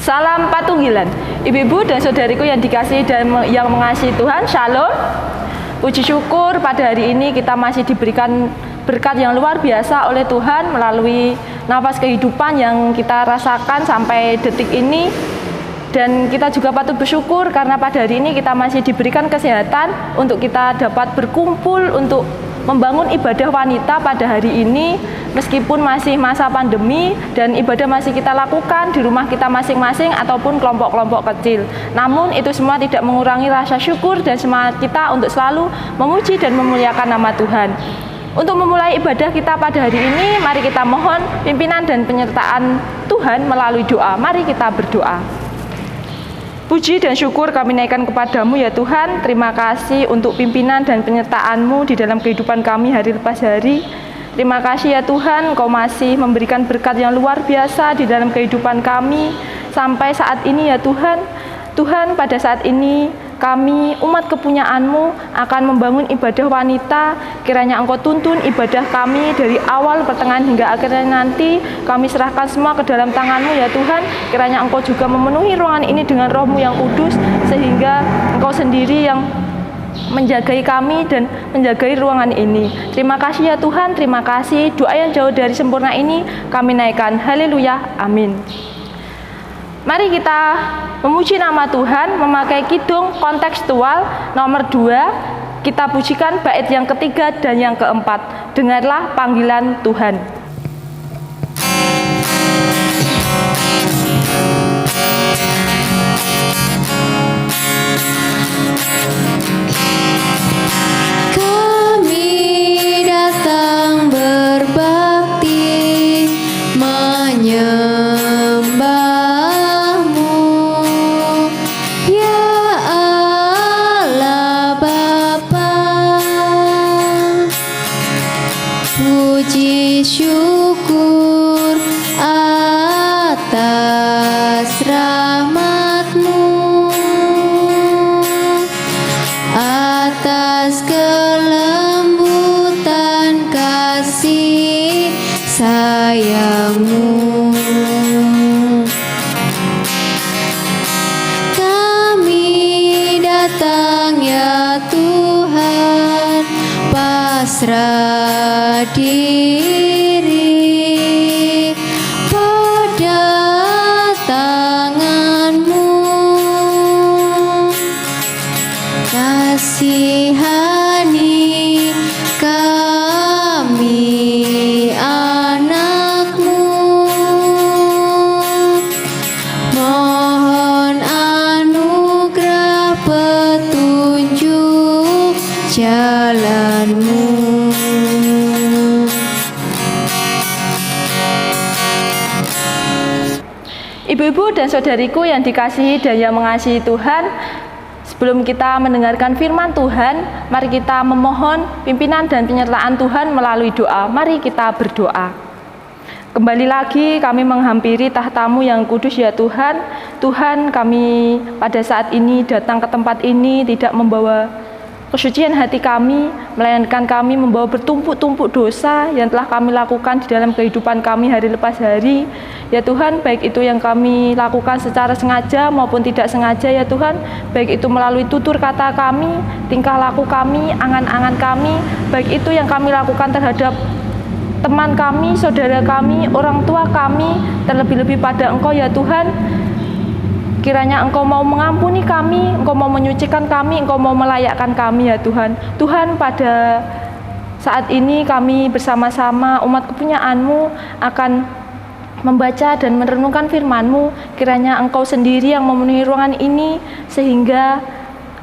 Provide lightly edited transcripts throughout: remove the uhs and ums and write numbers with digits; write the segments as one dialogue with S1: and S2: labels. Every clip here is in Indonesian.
S1: Salam Patunggilan. Ibu-ibu dan saudariku yang dikasihi dan yang mengasihi Tuhan, Shalom. Puji syukur pada hari ini kita masih diberikan berkat yang luar biasa oleh Tuhan melalui nafas kehidupan yang kita rasakan sampai detik ini. Dan kita juga patut bersyukur karena pada hari ini kita masih diberikan kesehatan untuk kita dapat berkumpul untuk membangun ibadah wanita pada hari ini, meskipun masih masa pandemi dan ibadah masih kita lakukan di rumah kita masing-masing ataupun kelompok-kelompok kecil. Namun itu semua tidak mengurangi rasa syukur dan semangat kita untuk selalu memuji dan memuliakan nama Tuhan. Untuk memulai ibadah kita pada hari ini, mari kita mohon pimpinan dan penyertaan Tuhan melalui doa. Mari kita berdoa. Puji dan syukur kami naikkan kepadamu ya Tuhan. Terima kasih untuk pimpinan dan penyertaan-Mu di dalam kehidupan kami hari lepas hari. Terima kasih ya Tuhan, Engkau masih memberikan berkat yang luar biasa di dalam kehidupan kami sampai saat ini ya Tuhan. Tuhan, pada saat ini kami umat kepunyaan-Mu akan membangun ibadah wanita. Kiranya Engkau tuntun ibadah kami dari awal, pertengahan hingga akhirnya nanti. Kami serahkan semua ke dalam tangan-Mu ya Tuhan. Kiranya Engkau juga memenuhi ruangan ini dengan Roh-Mu yang kudus, sehingga Engkau sendiri yang menjagai kami dan menjagai ruangan ini. Terima kasih ya Tuhan, terima kasih. Doa yang jauh dari sempurna ini kami naikkan. Haleluya, amin. Mari kita memuji nama Tuhan memakai kidung kontekstual nomor 2. Kita pujikan bait yang ketiga dan yang keempat. Dengarlah panggilan Tuhan.
S2: Kami datang berbakti menyembah syukur atas rahmat-Mu, atas kelembutan kasih sayang-Mu. Kami datang ya Tuhan, pasrah diri pada tangan-Mu. Kasihani kami anak-Mu, mohon anugerah petunjuk jalan-Mu.
S1: Ibu-ibu dan saudariku yang dikasihi dan yang mengasihi Tuhan, sebelum kita mendengarkan firman Tuhan, mari kita memohon pimpinan dan penyertaan Tuhan melalui doa. Mari kita berdoa. Kembali lagi kami menghampiri tahta-Mu yang kudus ya Tuhan. Tuhan, kami pada saat ini datang ke tempat ini tidak membawa kesucian hati kami, melainkan kami membawa bertumpuk-tumpuk dosa yang telah kami lakukan di dalam kehidupan kami hari lepas hari. Ya Tuhan, baik itu yang kami lakukan secara sengaja maupun tidak sengaja ya Tuhan, baik itu melalui tutur kata kami, tingkah laku kami, angan-angan kami, baik itu yang kami lakukan terhadap teman kami, saudara kami, orang tua kami, terlebih-lebih pada Engkau ya Tuhan. Kiranya Engkau mau mengampuni kami, Engkau mau menyucikan kami, Engkau mau melayakkan kami ya Tuhan. Tuhan, pada saat ini kami bersama-sama umat kepunyaan-Mu akan membaca dan merenungkan firman-Mu. Kiranya Engkau sendiri yang memenuhi ruangan ini sehingga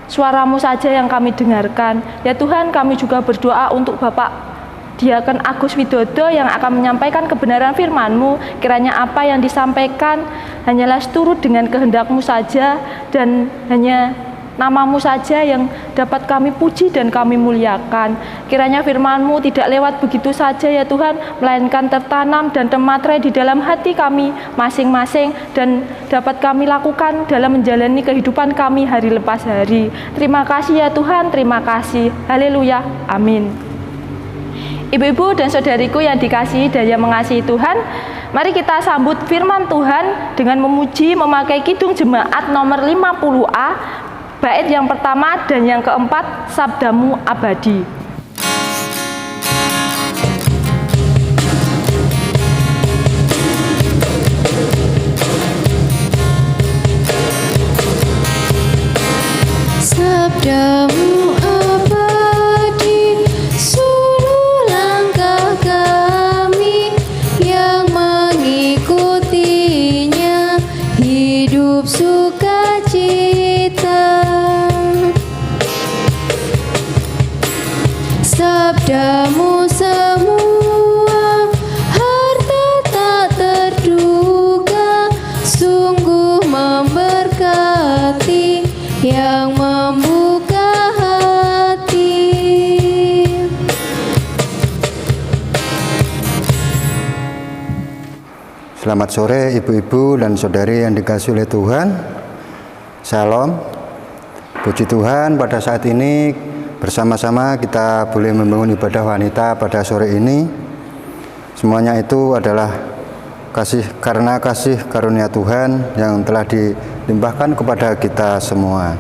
S1: suara-Mu saja yang kami dengarkan. Ya Tuhan, kami juga berdoa untuk Bapak Diakon Agus Widodo yang akan menyampaikan kebenaran firman-Mu. Kiranya apa yang disampaikan hanyalah seturut dengan kehendak-Mu saja, dan hanya nama-Mu saja yang dapat kami puji dan kami muliakan. Kiranya firman-Mu tidak lewat begitu saja ya Tuhan, melainkan tertanam dan termatrai di dalam hati kami masing-masing, dan dapat kami lakukan dalam menjalani kehidupan kami hari lepas hari. Terima kasih ya Tuhan, terima kasih. Haleluya, amin. Ibu-ibu dan saudariku yang dikasihi dan yang mengasihi Tuhan, Mari kita sambut firman Tuhan dengan memuji memakai Kidung Jemaat nomor 50A, bait yang pertama dan yang keempat, Sabdamu Abadi.
S2: Sabdamu abadi, suruh langkah kami yang mengikutinya, hidup sukacita. Sabdamu semua harta tak terduga, sungguh memberkati yang membuka hati.
S3: Selamat sore ibu-ibu dan saudari yang dikasihi oleh Tuhan. Shalom. Puji Tuhan, pada saat ini bersama-sama kita boleh membangun ibadah wanita pada sore ini. Semuanya itu adalah karena kasih karunia Tuhan yang telah dilimpahkan kepada kita semua.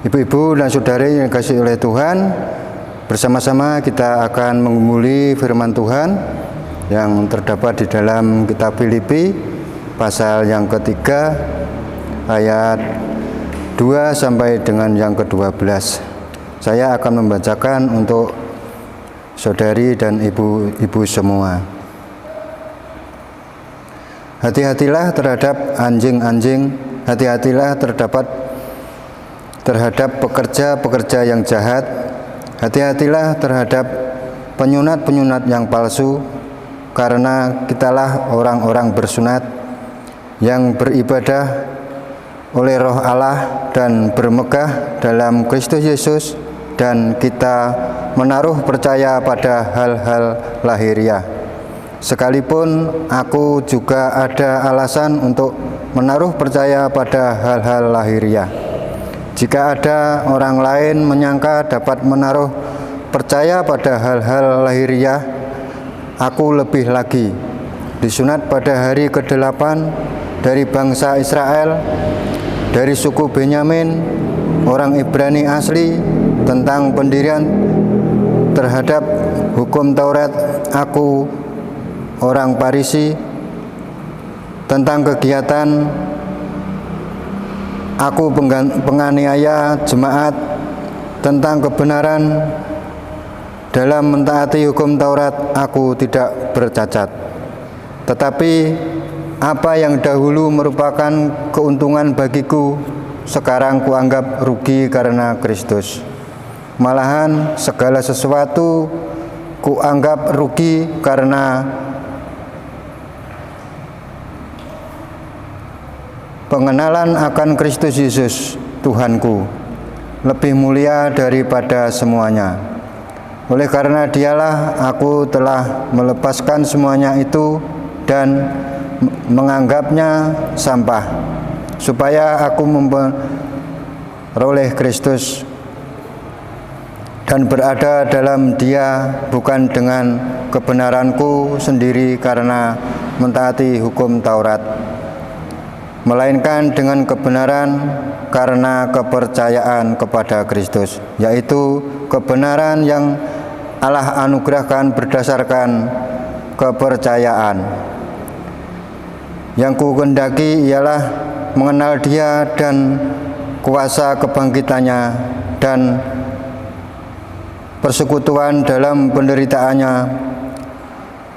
S3: Ibu-ibu dan saudari yang dikasihi oleh Tuhan, bersama-sama kita akan mengumuli firman Tuhan yang terdapat di dalam kitab Filipi pasal yang ketiga ayat 2 sampai dengan yang ke-12. Saya akan membacakan untuk saudari dan ibu-ibu semua. Hati-hatilah terhadap anjing-anjing, hati-hatilah terhadap pekerja-pekerja yang jahat, hati-hatilah terhadap penyunat-penyunat yang palsu, karena kitalah orang-orang bersunat yang beribadah oleh Roh Allah dan bermegah dalam Kristus Yesus, dan kita menaruh percaya pada hal-hal lahiriah. Sekalipun aku juga ada alasan untuk menaruh percaya pada hal-hal lahiriah. Jika ada orang lain menyangka dapat menaruh percaya pada hal-hal lahiriah, aku lebih lagi. Disunat pada hari ke-8 dari bangsa Israel, dari suku Benyamin, orang Ibrani asli, tentang pendirian terhadap hukum Taurat, aku orang Farisi, tentang kegiatan aku penganiaya jemaat, tentang kebenaran dalam mentaati hukum Taurat, aku tidak bercacat. Tetapi apa yang dahulu merupakan keuntungan bagiku, sekarang kuanggap rugi karena Kristus. Malahan segala sesuatu kuanggap rugi karena pengenalan akan Kristus Yesus Tuhanku, lebih mulia daripada semuanya. Oleh karena Dialah aku telah melepaskan semuanya itu dan menganggapnya sampah, supaya aku memperoleh Kristus dan berada dalam Dia, bukan dengan kebenaranku sendiri karena mentaati hukum Taurat, melainkan dengan kebenaran karena kepercayaan kepada Kristus, yaitu kebenaran yang Allah anugerahkan berdasarkan kepercayaan. Yang kukehendaki ialah mengenal Dia dan kuasa kebangkitannya dan persekutuan dalam penderitaannya,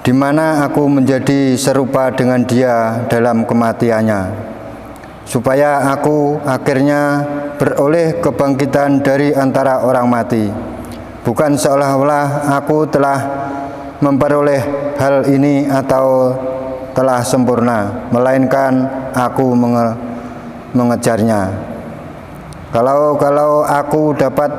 S3: di mana aku menjadi serupa dengan Dia dalam kematiannya, supaya aku akhirnya beroleh kebangkitan dari antara orang mati. Bukan seolah-olah aku telah memperoleh hal ini atau telah sempurna, melainkan aku mengejarnya. Kalau aku dapat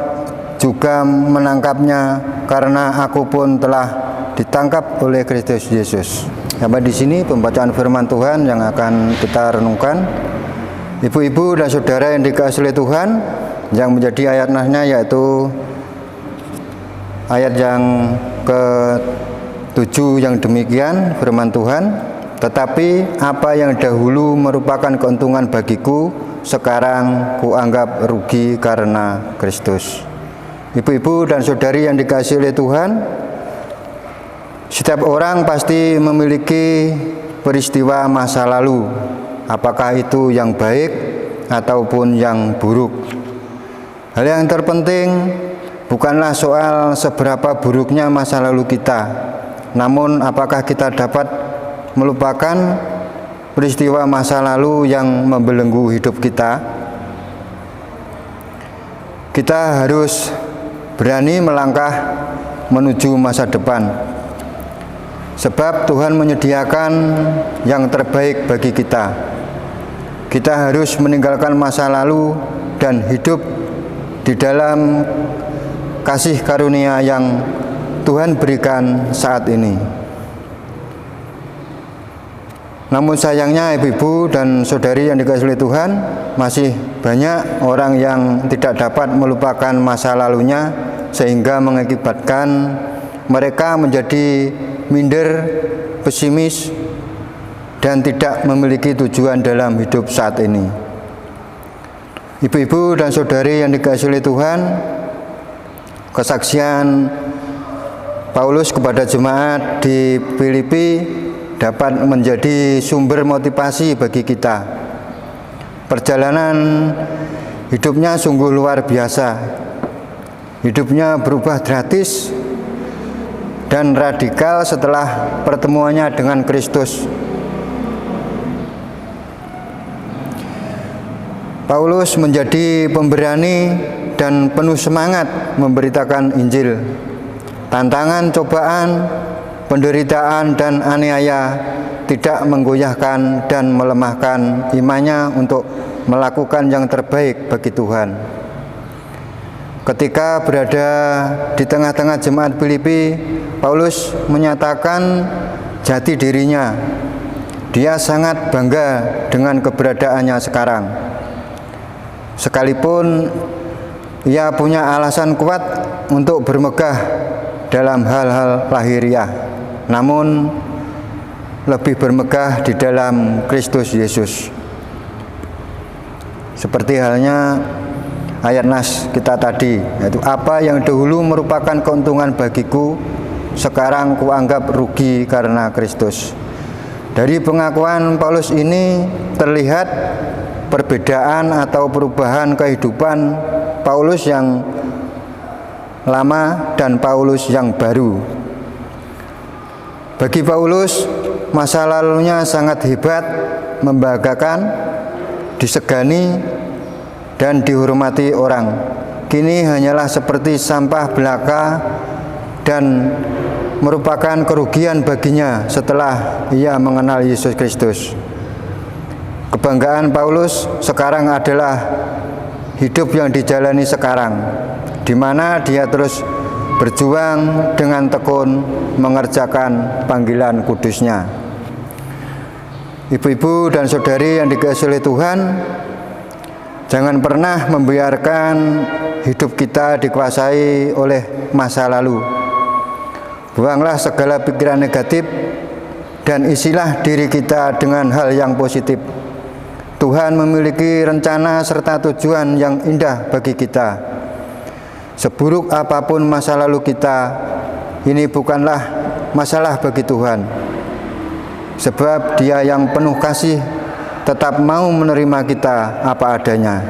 S3: juga menangkapnya, karena aku pun telah ditangkap oleh Kristus Yesus. Sampai di sini pembacaan firman Tuhan yang akan kita renungkan. Ibu-ibu dan saudara yang dikasihi oleh Tuhan, yang menjadi ayat nasnya yaitu ayat yang ke-7 yang demikian, firman Tuhan. Tetapi apa yang dahulu merupakan keuntungan bagiku, sekarang kuanggap rugi karena Kristus. Ibu-ibu dan saudari yang dikasihi oleh Tuhan, setiap orang pasti memiliki peristiwa masa lalu, apakah itu yang baik ataupun yang buruk. Hal yang terpenting bukanlah soal seberapa buruknya masa lalu kita, namun apakah kita dapat melupakan peristiwa masa lalu yang membelenggu hidup kita. Kita harus berani melangkah menuju masa depan, sebab Tuhan menyediakan yang terbaik bagi kita. Kita harus meninggalkan masa lalu dan hidup di dalam kasih karunia yang Tuhan berikan saat ini. Namun sayangnya ibu-ibu dan saudari yang dikasihi oleh Tuhan, masih banyak orang yang tidak dapat melupakan masa lalunya, sehingga mengakibatkan mereka menjadi minder, pesimis, dan tidak memiliki tujuan dalam hidup saat ini. Ibu-ibu dan saudari yang dikasihi oleh Tuhan, kesaksian Paulus kepada jemaat di Filipi dapat menjadi sumber motivasi bagi kita. Perjalanan hidupnya sungguh luar biasa. Hidupnya berubah drastis dan radikal setelah pertemuannya dengan Kristus. Paulus menjadi pemberani dan penuh semangat memberitakan Injil. Tantangan, cobaan, penderitaan dan aniaya tidak menggoyahkan dan melemahkan imannya untuk melakukan yang terbaik bagi Tuhan. Ketika berada di tengah-tengah jemaat Filipi, Paulus menyatakan jati dirinya. Dia sangat bangga dengan keberadaannya sekarang. Sekalipun ia punya alasan kuat untuk bermegah dalam hal-hal lahiriah, namun lebih bermegah di dalam Kristus Yesus. Seperti halnya ayat nas kita tadi, yaitu apa yang dahulu merupakan keuntungan bagiku, sekarang kuanggap rugi karena Kristus. Dari pengakuan Paulus ini terlihat perbedaan atau perubahan kehidupan Paulus yang lama dan Paulus yang baru. Bagi Paulus, masa lalunya sangat hebat, membanggakan, disegani, dan dihormati orang. Kini hanyalah seperti sampah belaka dan merupakan kerugian baginya setelah ia mengenal Yesus Kristus. Kebanggaan Paulus sekarang adalah hidup yang dijalani sekarang, di mana dia terus berjuang dengan tekun mengerjakan panggilan kudusnya. Ibu-ibu dan saudari yang dikasihi oleh Tuhan, jangan pernah membiarkan hidup kita dikuasai oleh masa lalu. Buanglah segala pikiran negatif dan isilah diri kita dengan hal yang positif. Tuhan memiliki rencana serta tujuan yang indah bagi kita. Seburuk apapun masa lalu kita, ini bukanlah masalah bagi Tuhan. Sebab Dia yang penuh kasih tetap mau menerima kita apa adanya.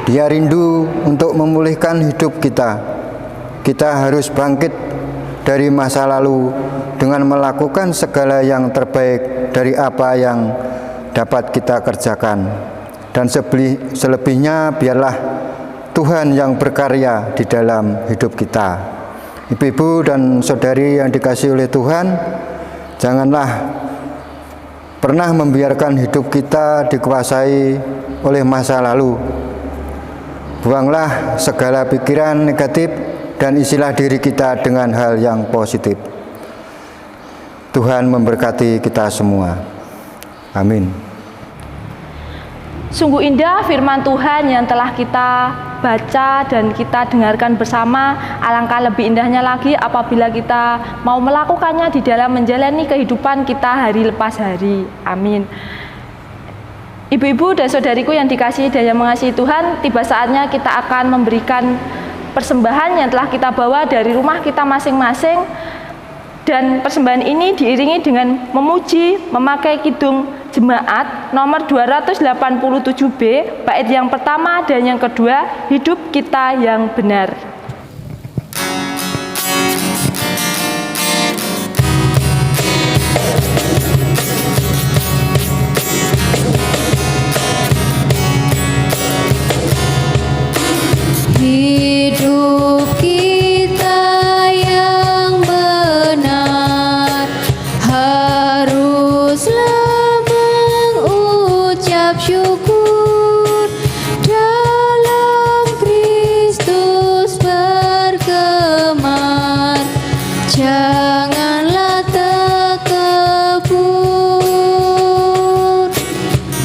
S3: Dia rindu untuk memulihkan hidup kita. Kita harus bangkit dari masa lalu dengan melakukan segala yang terbaik dari apa yang dapat kita kerjakan. Dan selebihnya biarlah Tuhan yang berkarya di dalam hidup kita. Ibu-ibu dan saudari yang dikasihi oleh Tuhan, janganlah pernah membiarkan hidup kita dikuasai oleh masa lalu. Buanglah segala pikiran negatif dan isilah diri kita dengan hal yang positif. Tuhan memberkati kita semua. Amin.
S1: Sungguh indah firman Tuhan yang telah kita baca dan kita dengarkan bersama. Alangkah lebih indahnya lagi apabila kita mau melakukannya di dalam menjalani kehidupan kita hari lepas hari. Amin. Ibu-ibu dan saudariku yang dikasihi dan yang mengasihi Tuhan, tiba saatnya kita akan memberikan persembahan yang telah kita bawa dari rumah kita masing-masing. Dan persembahan ini diiringi dengan memuji, memakai kidung jemaat nomor 287B, bait yang pertama dan yang kedua, hidup kita yang benar.
S2: Hidup kita yang benar haruslah mengucap syukur, dalam Kristus bergema, janganlah takabur,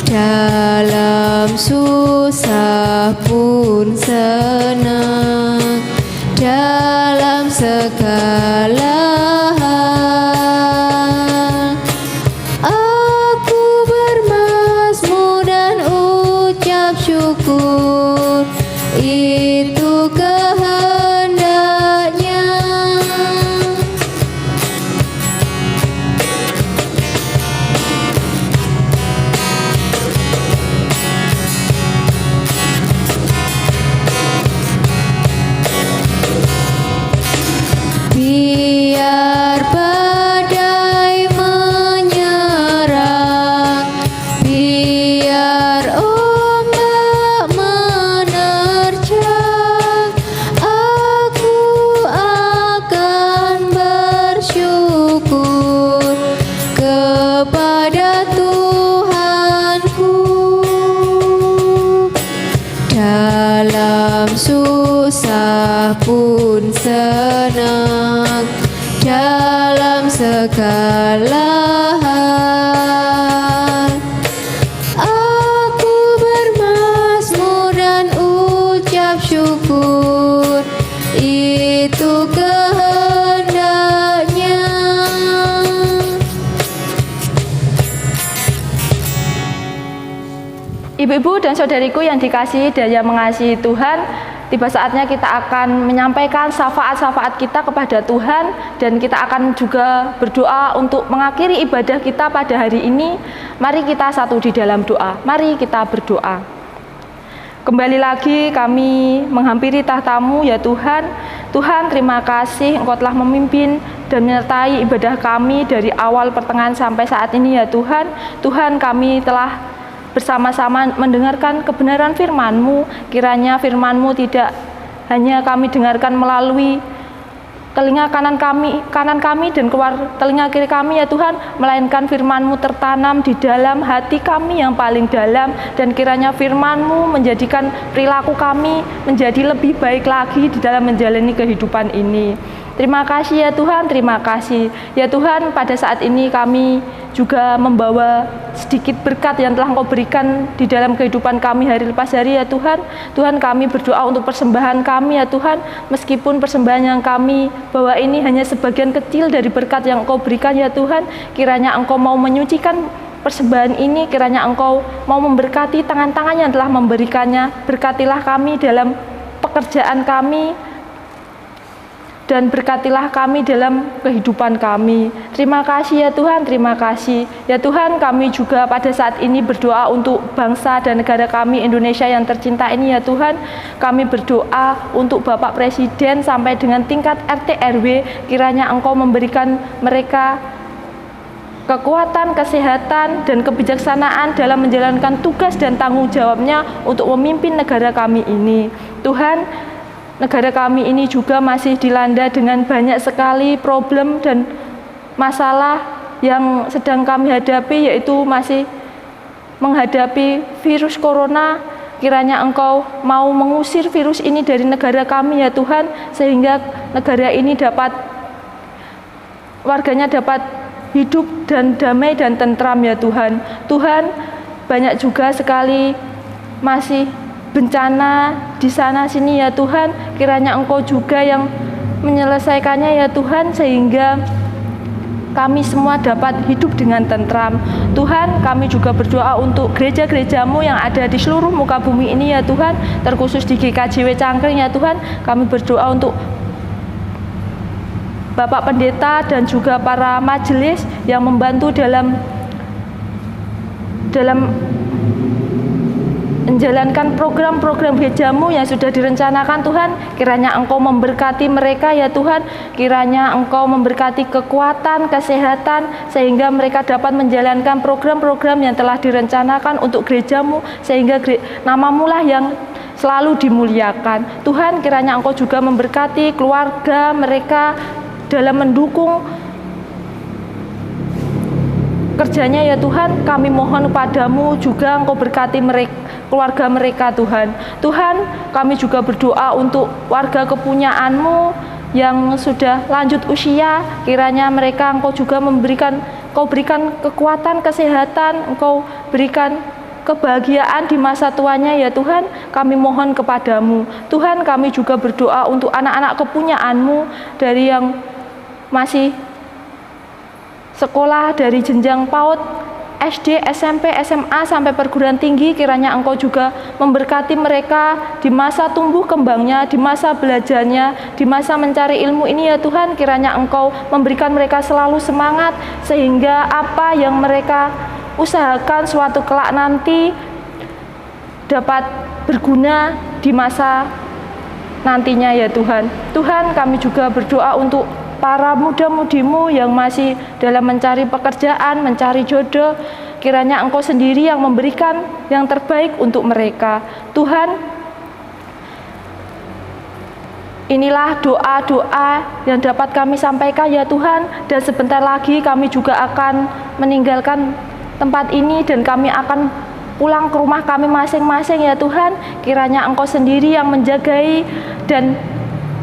S2: dalam susah pun senang, dalam segala hal aku bermazmur dan ucap syukur, itu kehendaknya. Biar badai menyerang, biar ombak menerjang, aku akan bersyukur kepada Tuhanku. Dalam susah pun senang, dalam segala hal aku bermazmur dan ucap syukur, itu kehendaknya.
S1: Ibu-ibu dan saudariku yang dikasihi dan yang mengasihi Tuhan, tiba saatnya kita akan menyampaikan syafaat-syafaat kita kepada Tuhan, dan kita akan juga berdoa untuk mengakhiri ibadah kita pada hari ini. Mari kita satu di dalam doa. Mari kita berdoa. Kembali lagi kami menghampiri tahta-Mu ya Tuhan. Tuhan, terima kasih Engkau telah memimpin dan menyertai ibadah kami dari awal pertengahan sampai saat ini ya Tuhan. Tuhan, kami telah bersama-sama mendengarkan kebenaran firman-Mu. Kiranya firman-Mu tidak hanya kami dengarkan melalui telinga kanan kami dan keluar telinga kiri kami ya Tuhan, melainkan firman-Mu tertanam di dalam hati kami yang paling dalam, dan kiranya firman-Mu menjadikan perilaku kami menjadi lebih baik lagi di dalam menjalani kehidupan ini. Terima kasih ya Tuhan, terima kasih. Ya Tuhan, pada saat ini kami juga membawa sedikit berkat yang telah Engkau berikan di dalam kehidupan kami hari lepas hari ya Tuhan. Tuhan, kami berdoa untuk persembahan kami ya Tuhan. Meskipun persembahan yang kami bawa ini hanya sebagian kecil dari berkat yang Engkau berikan ya Tuhan, kiranya Engkau mau menyucikan persembahan ini, kiranya Engkau mau memberkati tangan-tangan yang telah memberikannya. Berkatilah kami dalam pekerjaan kami, dan berkatilah kami dalam kehidupan kami. Terima kasih ya Tuhan, terima kasih. Ya Tuhan, kami juga pada saat ini berdoa untuk bangsa dan negara kami Indonesia yang tercinta ini ya Tuhan. Kami berdoa untuk Bapak Presiden sampai dengan tingkat RT RW, kiranya Engkau memberikan mereka kekuatan, kesehatan, dan kebijaksanaan dalam menjalankan tugas dan tanggung jawabnya untuk memimpin negara kami ini. Tuhan, negara kami ini juga masih dilanda dengan banyak sekali problem dan masalah yang sedang kami hadapi, yaitu masih menghadapi virus corona. Kiranya Engkau mau mengusir virus ini dari negara kami ya Tuhan, sehingga negara ini warganya dapat hidup dan damai dan tentram ya Tuhan. Tuhan, banyak juga sekali masih bencana di sana sini ya Tuhan, kiranya Engkau juga yang menyelesaikannya ya Tuhan, sehingga kami semua dapat hidup dengan tentram. Tuhan, kami juga berdoa untuk gereja-gereja-Mu yang ada di seluruh muka bumi ini ya Tuhan, terkhusus di GKJW Cangkring ya Tuhan. Kami berdoa untuk Bapak Pendeta dan juga para majelis yang membantu dalam menjalankan program-program gereja-Mu yang sudah direncanakan Tuhan. Kiranya Engkau memberkati mereka ya Tuhan, kiranya Engkau memberkati kekuatan, kesehatan, sehingga mereka dapat menjalankan program-program yang telah direncanakan untuk gereja-Mu, sehingga nama-Mu lah yang selalu dimuliakan. Tuhan, kiranya Engkau juga memberkati keluarga mereka dalam mendukung kerjanya ya Tuhan. Kami mohon padamu juga Engkau berkati keluarga mereka Tuhan. Tuhan, kami juga berdoa untuk warga kepunyaan-Mu yang sudah lanjut usia, kiranya mereka Engkau juga Engkau berikan kekuatan, kesehatan, Engkau berikan kebahagiaan di masa tuanya ya Tuhan. Kami mohon kepadamu Tuhan. Kami juga berdoa untuk anak-anak kepunyaan-Mu dari yang masih sekolah dari jenjang PAUD, SD, SMP, SMA sampai perguruan tinggi, kiranya Engkau juga memberkati mereka di masa tumbuh kembangnya, di masa belajarnya, di masa mencari ilmu ini ya Tuhan. Kiranya Engkau memberikan mereka selalu semangat, sehingga apa yang mereka usahakan suatu kelak nanti dapat berguna di masa nantinya ya Tuhan. Tuhan, kami juga berdoa untuk para muda-mudimu yang masih dalam mencari pekerjaan, mencari jodoh, kiranya Engkau sendiri yang memberikan yang terbaik untuk mereka. Tuhan, inilah doa-doa yang dapat kami sampaikan ya Tuhan, dan sebentar lagi kami juga akan meninggalkan tempat ini dan kami akan pulang ke rumah kami masing-masing ya Tuhan. Kiranya Engkau sendiri yang menjagai dan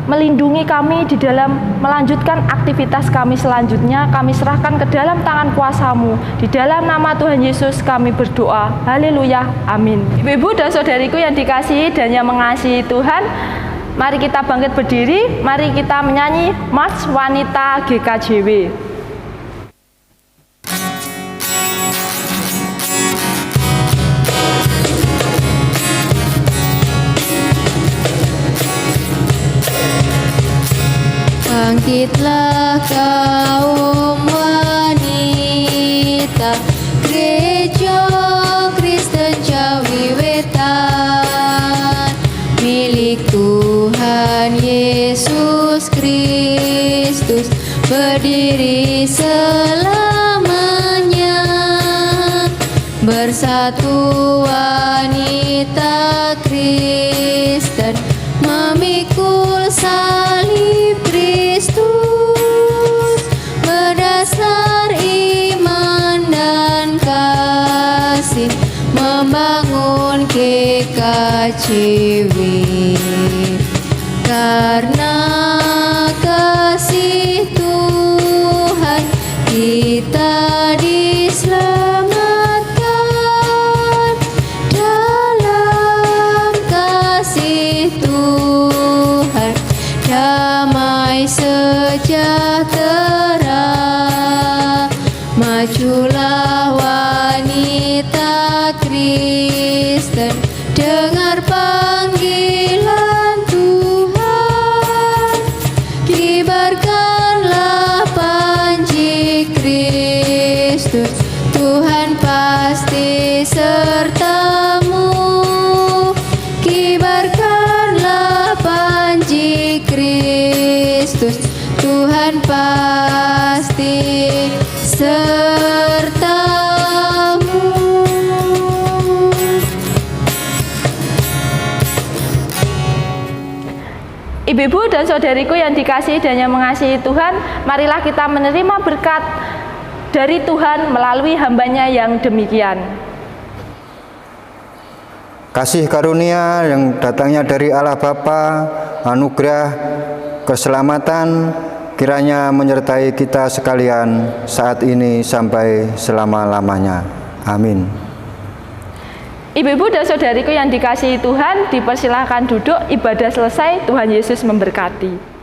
S1: melindungi kami di dalam melanjutkan aktivitas kami selanjutnya. Kami serahkan ke dalam tangan kuasa-Mu. Di dalam nama Tuhan Yesus kami berdoa. Haleluya. Amin. Ibu-ibu dan saudariku yang dikasihi dan yang mengasihi Tuhan, mari kita bangkit berdiri. Mari kita menyanyi Mars Wanita GKJW.
S2: Bangkitlah kaum wanita, Gereja Kristen Jawi Wetan, milik Tuhan Yesus Kristus, berdiri selamanya. Bersatu wanita Kristen, memikul salib Kristus, berdasar iman dan kasih, membangun GKJW. Karena kasih Tuhan, kita diselamatkan. Dalam kasih Tuhan, damai sejahtera. Majulah wanita Kristen, dengar panggilan Tuhan. Kibarkanlah panji Kristus, Tuhan pasti sertamu. Kibarkanlah panji Kristus, Tuhan pasti sertamu.
S1: Ibu-ibu dan saudariku yang dikasihi dan yang mengasihi Tuhan, marilah kita menerima berkat dari Tuhan melalui hambanya yang demikian.
S3: Kasih karunia yang datangnya dari Allah Bapa, anugerah, keselamatan, kiranya menyertai kita sekalian saat ini sampai selama-lamanya. Amin.
S1: Ibu-ibu dan saudariku yang dikasihi Tuhan, dipersilahkan duduk, ibadah selesai, Tuhan Yesus memberkati.